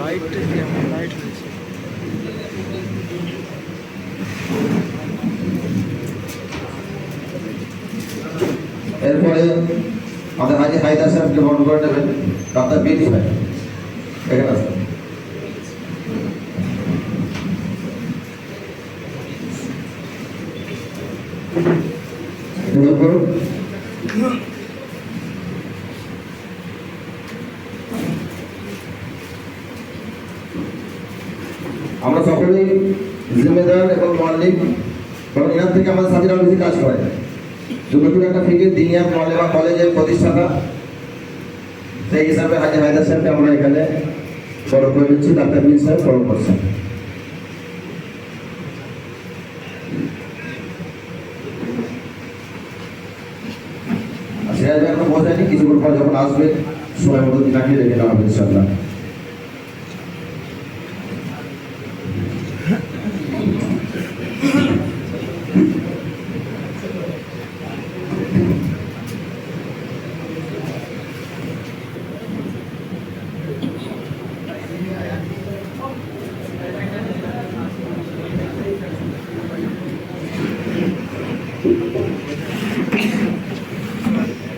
Light কেমন light হয়েছে। এরপরে আমাদের হাজি হায়দার সাহেবকে বরণ করে নেবেন ডাক্তার বিটি ভাই এখানে আসেন। আমরা সকলেই জিম্মেদার এবং মালিক, কারণ এখান থেকে আমাদের সাথীরা বেশি কাজ করে। দুটো একটা ফিকির দিনিয়া মালেমা কলেজের প্রতিষ্ঠাতা, সেই হিসাবে হাজি হায়দার সাহেবকে আমরা এখানে বরণ করে দিচ্ছি। ডাক্তার বিন সাহেব বরণ করছেন। সিরাজ ভাই এখন বোঝায়নি, কিছুক্ষণ পর যখন আসবে সময় মতো দিনাকে রেখে দেওয়া হবে ইনশাআল্লাহ।